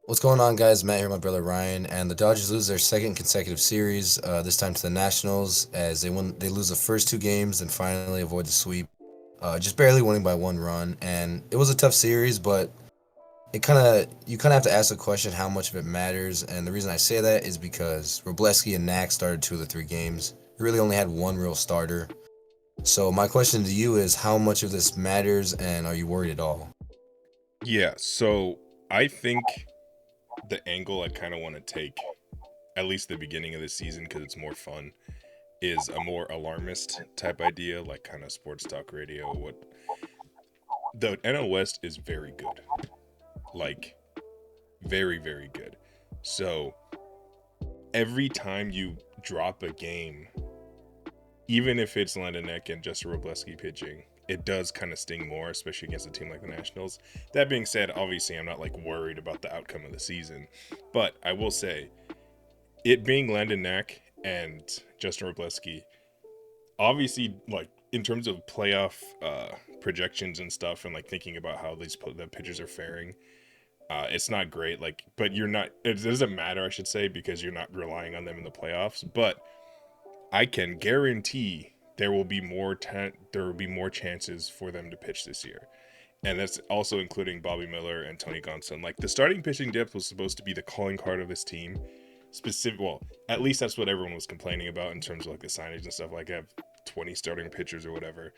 What's going on, guys? Matt here, my brother Ryan, and the Dodgers lose their second consecutive series. This time to the Nationals, as they lose the first two games and finally avoid the sweep, just barely winning by one run. And it was a tough series, but you kind of have to ask the question how much of it matters. And the reason I say that is because Robleski and Knack started two of the three games. We really only had one real starter. So my question to you is, how much of this matters, and are you worried at all? Yeah, so I think the angle I kind of want to take, at least the beginning of the season, because it's more fun, is a more alarmist type idea, like kind of sports talk radio. What the NL West is very good, like very, very good. So every time you drop a game, even if it's Landon Eck and Justin Robleski pitching, it does kind of sting more, especially against a team like the Nationals. That being said, obviously, I'm not like worried about the outcome of the season, but I will say it being Landon Knack and Justin Robleski, obviously, like in terms of playoff projections and stuff, and like thinking about how the pitchers are faring, it's not great. Like, but you're not. It doesn't matter, I should say, because you're not relying on them in the playoffs. But I can guarantee there will be more chances for them to pitch this year. And that's also including Bobby Miller and Tony Gonsolin. Like the starting pitching depth was supposed to be the calling card of this team. Well, at least that's what everyone was complaining about in terms of like the signage and stuff. Like I have 20 starting pitchers or whatever.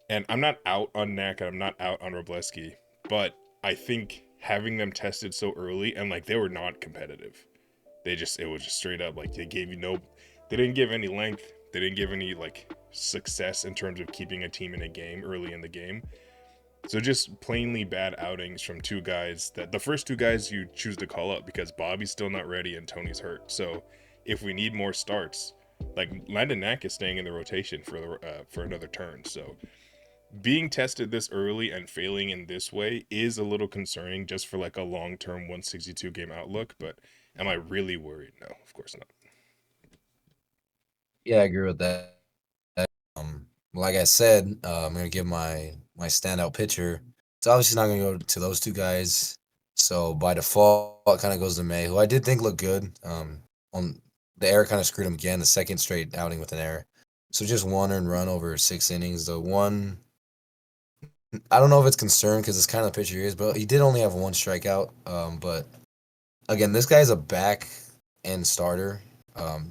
And I'm not out on Knack and I'm not out on Robleski, but I think having them tested so early and like they were not competitive. It was just straight up like they didn't give any length, they didn't give any like success in terms of keeping a team in a game early in the game. So just plainly bad outings from two guys that the first two guys you choose to call up because Bobby's still not ready and Tony's hurt. So if we need more starts, like Landon Knack is staying in the rotation for another turn. So being tested this early and failing in this way is a little concerning just for like a long-term 162 game outlook, but am I really worried? No, of course not. Yeah, I agree with that. Like I said, I'm gonna give my standout pitcher. It's obviously not gonna go to those two guys. So by default, it kind of goes to May, who I did think looked good. On the error kind of screwed him again, the second straight outing with an error. So just one earned run over 6 innings. The one, I don't know if it's concerned because it's kind of the pitcher he is, but he did only have one strikeout. But again, this guy's a back end starter.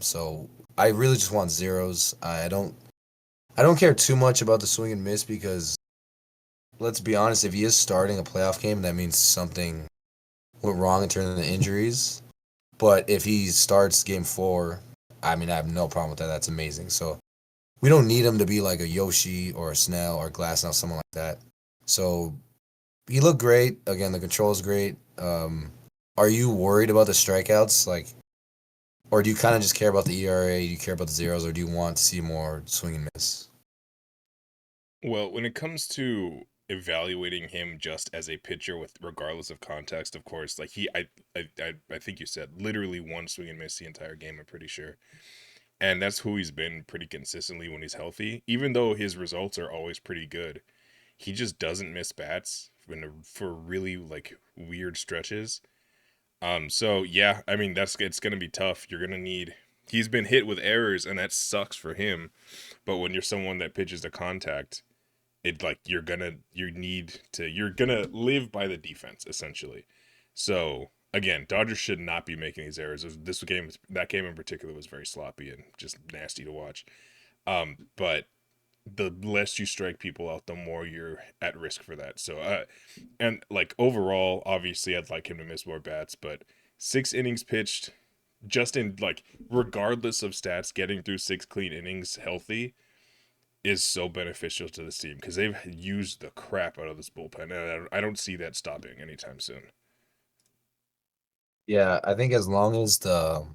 So I really just want zeros. I don't care too much about the swing and miss because let's be honest, if he is starting a playoff game, that means something went wrong in terms of the injuries. But if he starts game four, I mean, I have no problem with that. That's amazing. So we don't need him to be like a Yoshi or a Snell or Glass, someone like that. So he looked great. Again, the control is great. Are you worried about the strikeouts? Like, or do you kind of just care about the ERA? Do you care about the zeros, or do you want to see more swing and miss? Well, when it comes to evaluating him just as a pitcher with regardless of context, of course, like I think you said literally one swing and miss the entire game, I'm pretty sure. And that's who he's been pretty consistently when he's healthy. Even though his results are always pretty good, he just doesn't miss bats for really like weird stretches. So yeah, I mean it's gonna be tough. You're gonna need. He's been hit with errors, and that sucks for him. But when you're someone that pitches to contact, it like you're gonna live by the defense essentially. So again, Dodgers should not be making these errors. That game in particular was very sloppy and just nasty to watch. But the less you strike people out, the more you're at risk for that. So and like overall, obviously I'd like him to miss more bats, but 6 innings pitched, just in like regardless of stats, getting through 6 clean innings healthy is so beneficial to this team because they've used the crap out of this bullpen, and I don't see that stopping anytime soon. Yeah, I think as long as the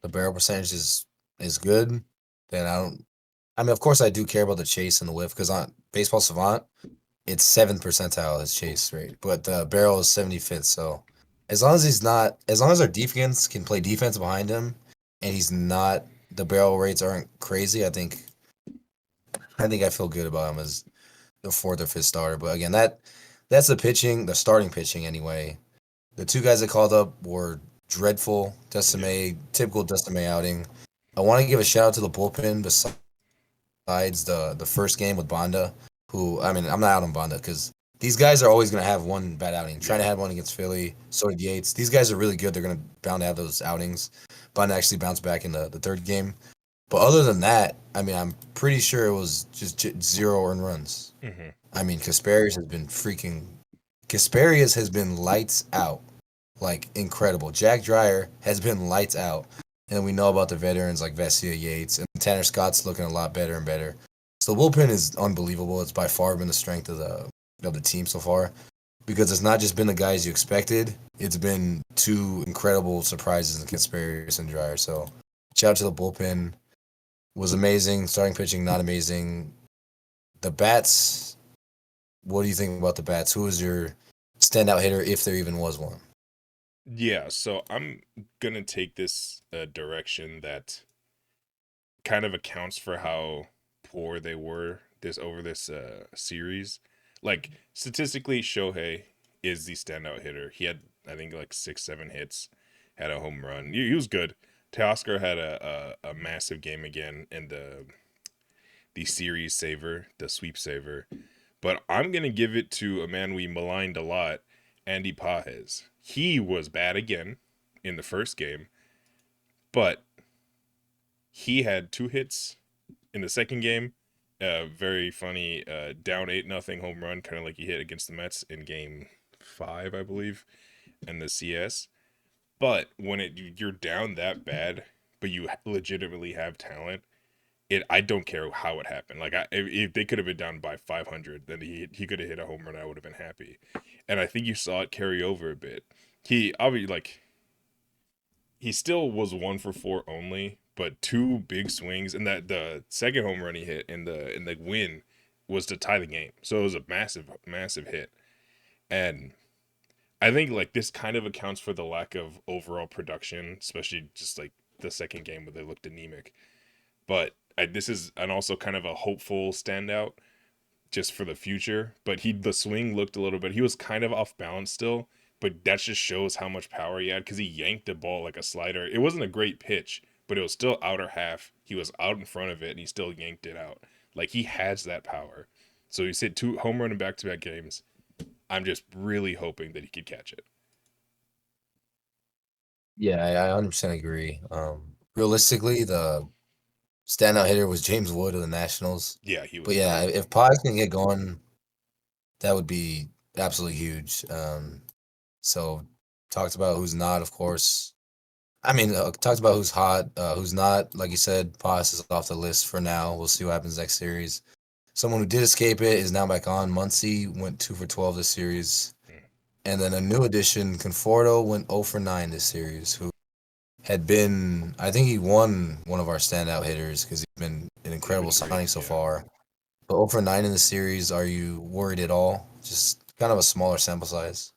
barrel percentage is good, then I don't. I mean, of course, I do care about the chase and the whiff because on Baseball Savant, it's seventh percentile his chase rate, but the barrel is 75th. So as long as our defense can play defense behind him, and he's not, the barrel rates aren't crazy. I think I feel good about him as the fourth or fifth starter. But again, that's the pitching, the starting pitching anyway. The two guys that called up were dreadful. Yeah. Decime, typical Decime outing. I want to give a shout out to the bullpen besides the first game with Bonda, who, I mean, I'm not out on Bonda because these guys are always going to have one bad outing. Trying Yeah. to have one against Philly, so did Yates. These guys are really good. They're going to bound to have those outings. Bonda actually bounced back in the third game. But other than that, I mean, I'm pretty sure it was just zero earned runs. Hmm. I mean, Kasperius has been lights out, like incredible. Jack Dreyer has been lights out, and we know about the veterans like Vesia Yates and Tanner Scott's looking a lot better and better. So the bullpen is unbelievable. It's by far been the strength of the team so far because it's not just been the guys you expected. It's been two incredible surprises in Kasperius and Dreyer. So shout out to the bullpen. Was amazing. Starting pitching not amazing. The bats. What do you think about the bats? Who was your standout hitter if there even was one? Yeah, so I'm gonna take this direction that kind of accounts for how poor they were this over this series. Like statistically, Shohei is the standout hitter. He had I think like 6, 7 hits, had a home run. He was good. Teoscar had a massive game again in the series saver, the sweep saver. But I'm gonna give it to a man we maligned a lot, Andy Pajes. He was bad again in the first game, but he had 2 hits in the second game. Very funny, down 8-0 home run, kind of like he hit against the Mets in Game 5, I believe, and the CS. But when you're down that bad, but you legitimately have talent, I don't care how it happened. Like if they could have been down by 500, then he could have hit a home run. I would have been happy, and I think you saw it carry over a bit. He obviously like he still was 1 for 4 only, but 2 big swings, and that the second home run he hit in the win was to tie the game. So it was a massive hit, and I think like this kind of accounts for the lack of overall production, especially just like the second game where they looked anemic. But this is and also kind of a hopeful standout just for the future. But the swing looked a little bit. He was kind of off balance still, but that just shows how much power he had because he yanked the ball like a slider. It wasn't a great pitch, but it was still outer half. He was out in front of it and he still yanked it out. Like he has that power. So he's hit 2 home run in back-to-back games. I'm just really hoping that he could catch it. Yeah, I 100% agree. Realistically, the standout hitter was James Wood of the Nationals. Yeah, he But was yeah, great. if Pod's can get going, that would be absolutely huge. So talked about who's not, of course. I mean, talked about who's hot, who's not. Like you said, Paz is off the list for now. We'll see what happens next series. Someone who did escape it is now back on. Muncy went 2 for 12 this series. Mm. And then a new addition, Conforto went 0 for 9 this series, who had been, I think he won one of our standout hitters because he's been an He's incredible been great. signing so Yeah. far. But 0 for 9 in the series, are you worried at all? Just kind of a smaller sample size.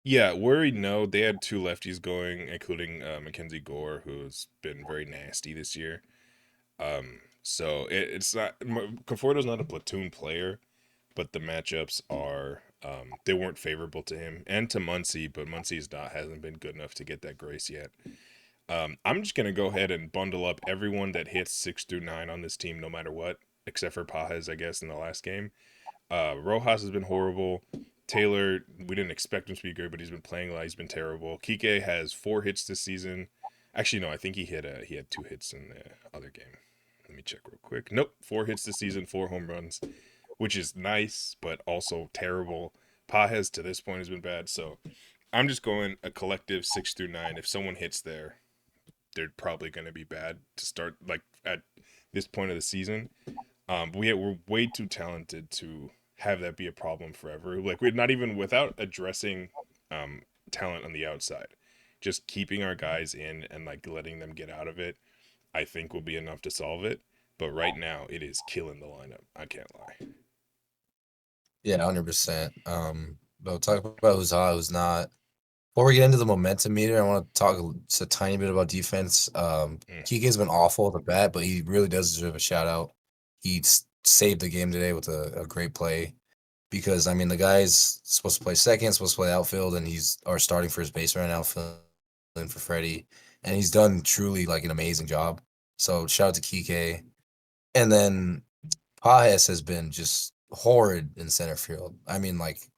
Yeah, worried. No, they had 2 lefties going, including Mackenzie Gore, who's been very nasty this year. So it's not Conforto's not a platoon player, but the matchups are they weren't favorable to him and to Muncy, but Muncy's not hasn't been good enough to get that grace yet. I'm just gonna go ahead and bundle up everyone that hits 6 through 9 on this team, no matter what, except for Pajes, I guess, in the last game. Rojas has been horrible. Taylor, we didn't expect him to be good, but he's been playing like he's been terrible. Kike has 4 hits this season. Actually, no, I think he had 2 hits in the other game. Let me check real quick. Nope, 4 hits this season, 4 home runs, which is nice, but also terrible. Pajes to this point has been bad, so I'm just going a collective 6 through 9. If someone hits there, they're probably going to be bad to start like at this point of the season. We're way too talented to have that be a problem forever. Like we're not even without addressing um, talent on the outside, just keeping our guys in and like letting them get out of it. I think will be enough to solve it. But right now, it is killing the lineup. I can't lie. Yeah, 100%. But talk about who's hot, who's not. Before we get into the momentum meter, I want to talk just a tiny bit about defense. Mm, Kike's been awful at the bat, but he really does deserve a shout out. He saved the game today with a great play. because I mean the guy's supposed to play second, supposed to play outfield, and he's our starting first base right now, filling in for Freddie, and he's done truly like an amazing job. So shout out to Kike, and then Pajes has been just horrid in center field. I mean like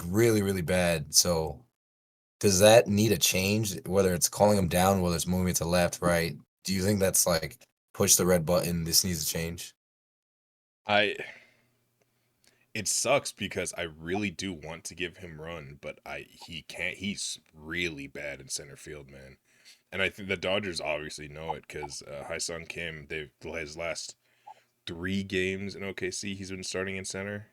really really bad. So does that need a change? Whether it's calling him down, whether it's moving it to left, right? Do you think that's like push the red button? This needs to change. I it sucks because I really do want to give him run, but I he can't. He's really bad in center field, man. And I think the Dodgers obviously know it because Sung Kim, they've his last 3 games in OKC, he's been starting in center.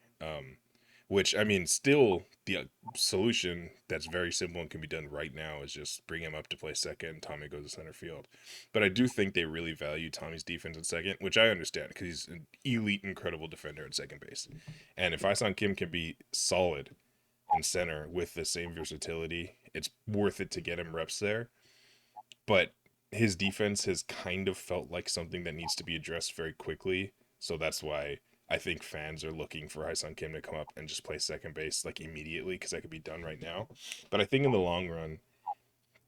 Which I mean, still the solution that's very simple and can be done right now is just bring him up to play second. Tommy goes to center field, but I do think they really value Tommy's defense at second, which I understand because he's an elite, incredible defender at second base. And if Sung Kim can be solid in center with the same versatility, it's worth it to get him reps there. But his defense has kind of felt like something that needs to be addressed very quickly. So that's why I think fans are looking for Sung Kim to come up and just play second base like immediately because that could be done right now. But I think in the long run,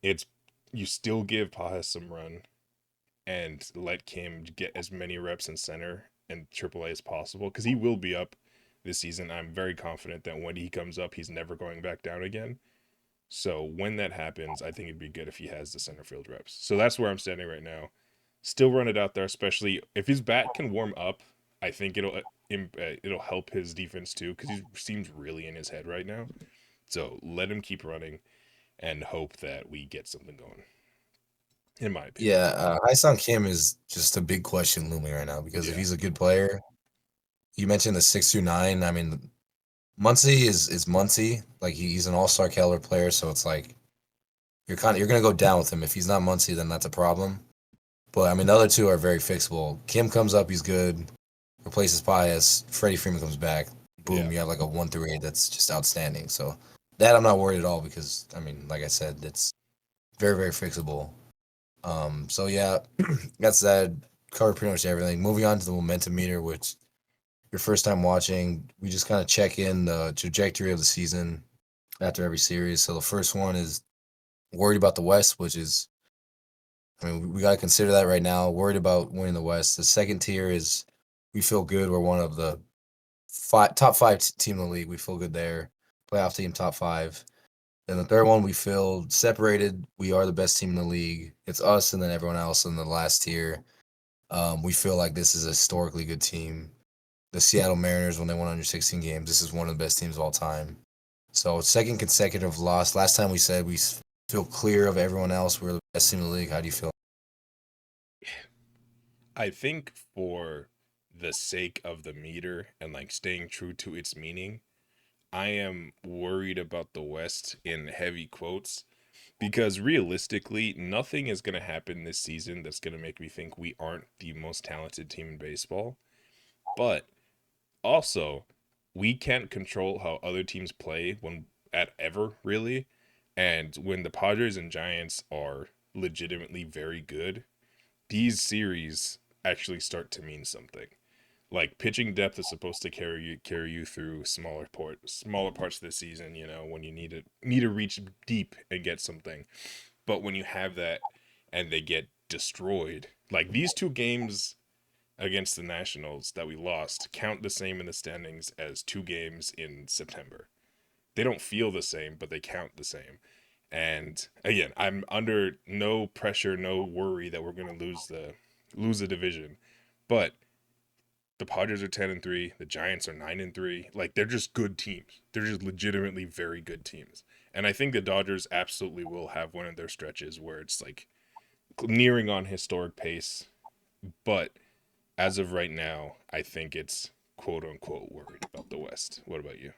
it's you still give Pajas some run and let Kim get as many reps in center and AAA as possible because he will be up this season. I'm very confident that when he comes up, he's never going back down again. So when that happens, I think it'd be good if he has the center field reps. So that's where I'm standing right now. Still run it out there, especially if his bat can warm up. I think it'll help his defense too because he seems really in his head right now. So let him keep running and hope that we get something going. In my opinion, Yeah, Sung Kim is just a big question looming right now because if yeah, he's a good player, you mentioned the 6 through 9. I mean, Muncy is Muncy. Like he's an all-star caliber player, so it's like you're gonna go down with him. If he's not Muncy, then that's a problem. But I mean, the other two are very fixable. Kim comes up, he's good. Replaces Paez. Freddie Freeman comes back. yeah. Boom, you have like a 1 through 8 that's just outstanding. So that I'm not worried at all because I mean, like I said, it's very very fixable. So yeah, that's that. Covered pretty much everything. Moving on to the momentum meter, which your first time watching, we just kind of check in the trajectory of the season after every series. So the first one is worried about the West, which is, I mean, we got to consider that right now. Worried about winning the West. The second tier is we feel good. We're one of the top five team in the league. We feel good there. Playoff team, top five. Then the third one, we feel separated. We are the best team in the league. It's us and then everyone else in the last tier. We feel like this is a historically good team. The Seattle Mariners, when they won under 16 games, this is one of the best teams of all time. So second consecutive loss. Last time we said we feel clear of everyone else. We're the best team in the league. How do you feel? I think for the sake of the meter and like staying true to its meaning, I am worried about the West in heavy quotes because realistically, nothing is going to happen this season that's going to make me think we aren't the most talented team in baseball. But also, we can't control how other teams play when at ever really. And when the Padres and Giants are legitimately very good, these series actually start to mean something. Like pitching depth is supposed to carry you through smaller parts of the season, when you need to reach deep and get something. But when you have that and they get destroyed, like these 2 games against the Nationals that we lost count the same in the standings as 2 games in September. They don't feel the same, but they count the same. And again, I'm under no pressure, no worry that we're going to lose the division. But the Padres are 10-3, the Giants are 9-3. Like they're just good teams. They're just legitimately very good teams. And I think the Dodgers absolutely will have one of their stretches where it's like nearing on historic pace. But as of right now, I think it's quote unquote worried about the West. What about you?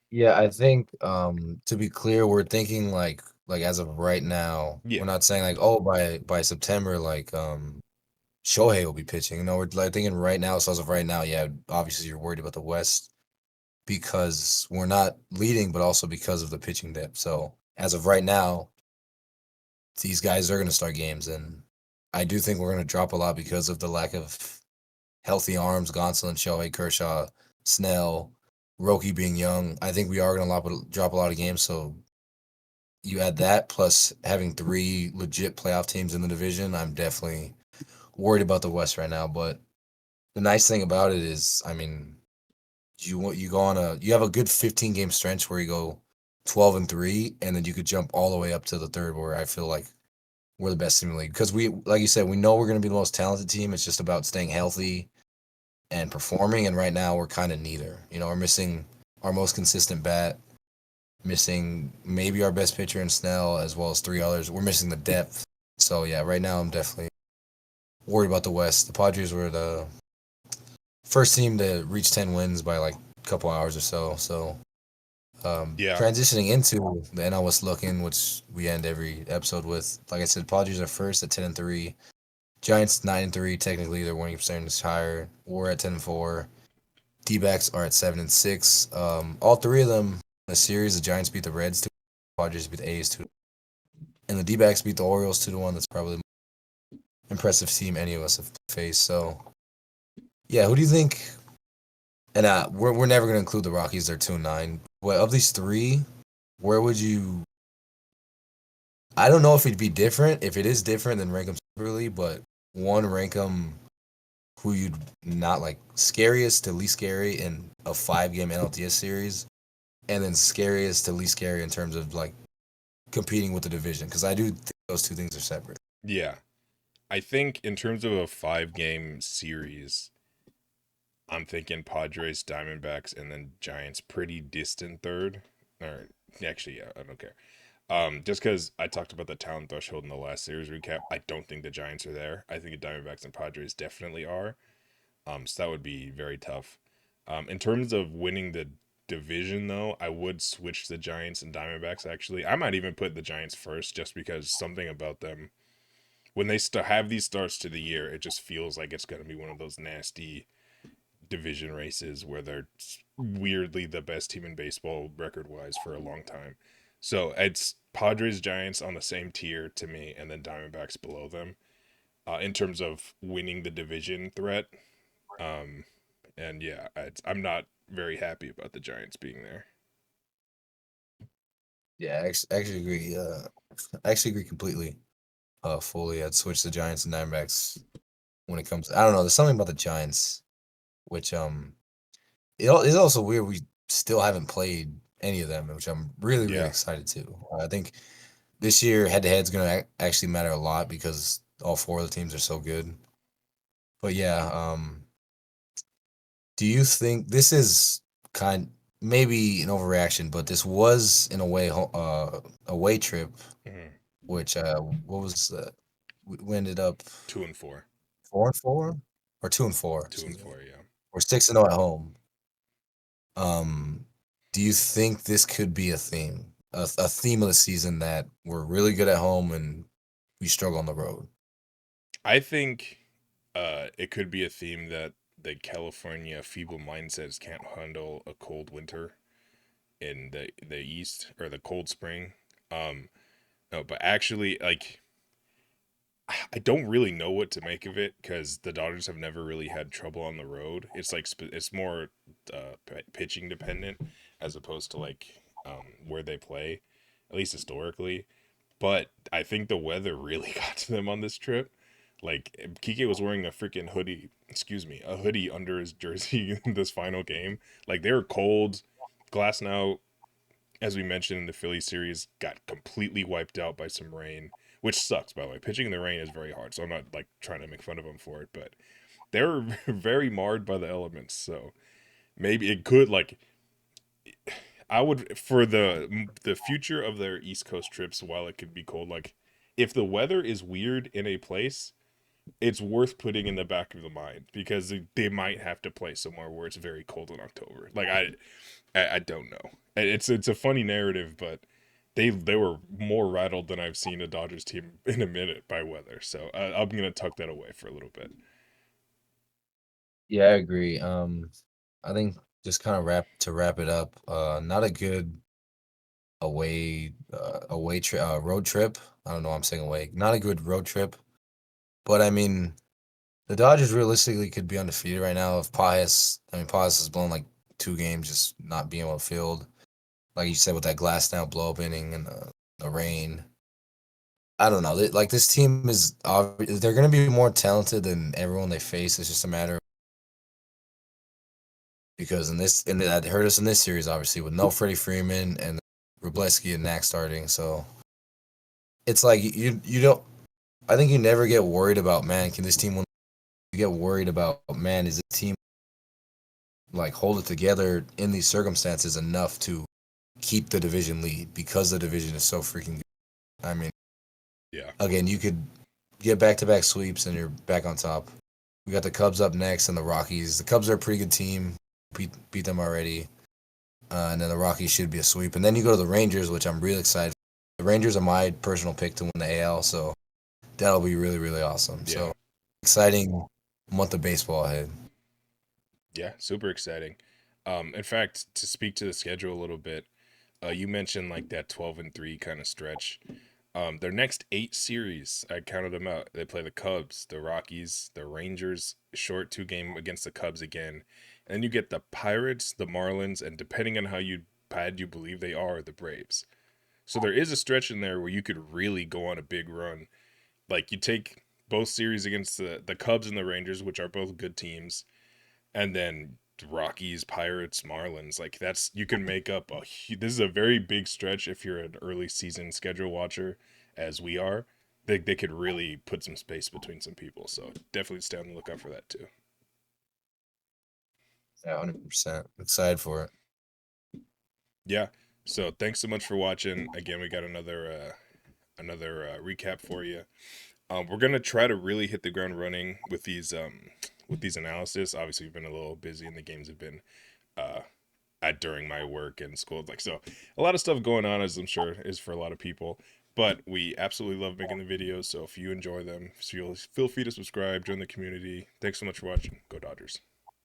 Yeah, I think to be clear, we're thinking like as of right now, Yeah. we're not saying like oh by September like Shohei will be pitching. No, we're like thinking right now. So as of right now, yeah, obviously you're worried about the West because we're not leading, but also because of the pitching depth. So as of right now, these guys are going to start games, and I do think we're going to drop a lot because of the lack of healthy arms, Gonsolin, Shohei, Kershaw. Snell, Roki being young. I think we are gonna drop a lot of games. So you add that plus having three legit playoff teams in the division. I'm definitely worried about the West right now. But the nice thing about it is, I mean, you go on a you have a good 15 game stretch where you go 12-3, and then you could jump all the way up to the third where I feel like we're the best team in the league because we, like you said, we know we're going to be the most talented team. It's just about staying healthy and performing. And right now we're kind of neither. You know, we're missing our most consistent bat, missing maybe our best pitcher in Snell as well as three others. We're missing the depth. So yeah, right now I'm definitely worried about the West. The Padres were the first team to reach 10 wins by like a couple hours or so. So Yeah. transitioning into the NL West looking, which we end every episode with. Like I said, Padres are first at 10-3. Giants 9-3. Technically, their winning percentage is higher. We're at 10-4. D-backs are at 7-6. All three of them in the series, the Giants beat the Reds 2. Padres beat the A's 2. And the D-backs beat the Orioles 2-1. That's probably the most impressive team any of us have faced. So yeah, who do you think? And we're never gonna include the Rockies. They're 2-9. But of these three, where would you? I don't know if it'd be different. If it is different, then rank them separately. But one, rank them who you'd not like scariest to least scary in a 5 game NLTS series, and then scariest to least scary in terms of like competing with the division. Because I do think those two things are separate. Yeah. I think in terms of a 5 game series, I'm thinking Padres, Diamondbacks, and then Giants pretty distant third. Or actually, yeah, I don't care. Just because I talked about the talent threshold in the last series recap, I don't think the Giants are there. I think the Diamondbacks and Padres definitely are. So that would be very tough. In terms of winning the division, though, I would switch the Giants and Diamondbacks. Actually, I might even put the Giants first, just because something about them when they have these starts to the year, it just feels like it's going to be one of those nasty division races where they're weirdly the best team in baseball record wise for a long time. So it's Padres Giants on the same tier to me, and then Diamondbacks below them in terms of winning the division threat. Um, and yeah, I'm not very happy about the Giants being there. Yeah, I actually agree. I actually agree completely. Fully, I'd switch the Giants and Diamondbacks when it comes. I don't know. There's something about the Giants, which it is also weird. We still haven't played any of them, which I'm really really Yeah. excited to. I think this year head to head is going to actually matter a lot because all four of the teams are so good. But yeah, do you think this is kind maybe an overreaction, but this was in a way away trip, Mm-hmm. which what was we ended up 2-4. 4-4 or 2-4, Two excuse and me. four, yeah. We're 6-0 at home. Um, do you think this could be a theme, a theme of the season that we're really good at home and we struggle on the road? I think it could be a theme that the California feeble mindsets can't handle a cold winter in the east or the cold spring. Um, no, but actually, like I don't really know what to make of it because the Dodgers have never really had trouble on the road. It's like it's more pitching dependent as opposed to like where they play, at least historically. But I think the weather really got to them on this trip. Like Kike was wearing a freaking hoodie, excuse me, a hoodie under his jersey in this final game. Like they were cold. Glass now, as we mentioned in the Philly series, got completely wiped out by some rain, which sucks by the way. Pitching in the rain is very hard, so I'm not like trying to make fun of them for it, but they were very marred by the elements. So maybe it could like I would for the future of their East Coast trips. While it could be cold, like if the weather is weird in a place, it's worth putting in the back of the mind because they might have to play somewhere where it's very cold in October. Like I don't know. It's a funny narrative, but they were more rattled than I've seen a Dodgers team in a minute by weather. So I'm gonna tuck that away for a little bit. Yeah, I agree. I think just kind of wrap it up. Not a good road trip. I don't know. Why I'm saying away. Not a good road trip. But I mean, the Dodgers realistically could be undefeated right now if Pajas. I mean, Pajas has blown like 2 games just not being able to field. Like you said, with that glass down blow up inning and the rain. I don't know. Like this team is, they're going to be more talented than everyone they face. It's just a matter of, because and that hurt us in this series, obviously, with no Freddie Freeman and Rubleski and Knack starting. So it's like you don't. I think you never get worried about, man, can this team win? You get worried about, man, is this team like hold it together in these circumstances enough to keep the division lead, because the division is so freaking good. I mean, Yeah. again, you could get back to back sweeps and you're back on top. We got the Cubs up next and the Rockies. The Cubs are a pretty good team. Beat them already. And then the Rockies should be a sweep. And then you go to the Rangers, which I'm really excited for. The Rangers are my personal pick to win the AL, so that'll be really, really awesome. Yeah. So exciting month of baseball ahead. Yeah, super exciting. In fact, to speak to the schedule a little bit, you mentioned like that 12-3 kind of stretch. Their next 8 series, I counted them out. They play the Cubs, the Rockies, the Rangers, short 2 game against the Cubs again. And then you get the Pirates, the Marlins, and depending on how bad you believe they are, the Braves. So there is a stretch in there where you could really go on a big run. Like you take both series against the Cubs and the Rangers, which are both good teams, and then Rockies, Pirates, Marlins. Like that's you can make up this is a very big stretch if you're an early season schedule watcher, as we are. They could really put some space between some people. So definitely stay on the lookout for that too. Yeah, 100%. Excited for it. Yeah. So thanks so much for watching. Again, we got another recap for you. We're gonna try to really hit the ground running with these analysis. Obviously, we've been a little busy, and the games have been uh, at during my work and school. Like so, a lot of stuff going on, as I'm sure is for a lot of people. But we absolutely love making the videos. So if you enjoy them, feel free to subscribe, join the community. Thanks so much for watching. Go Dodgers.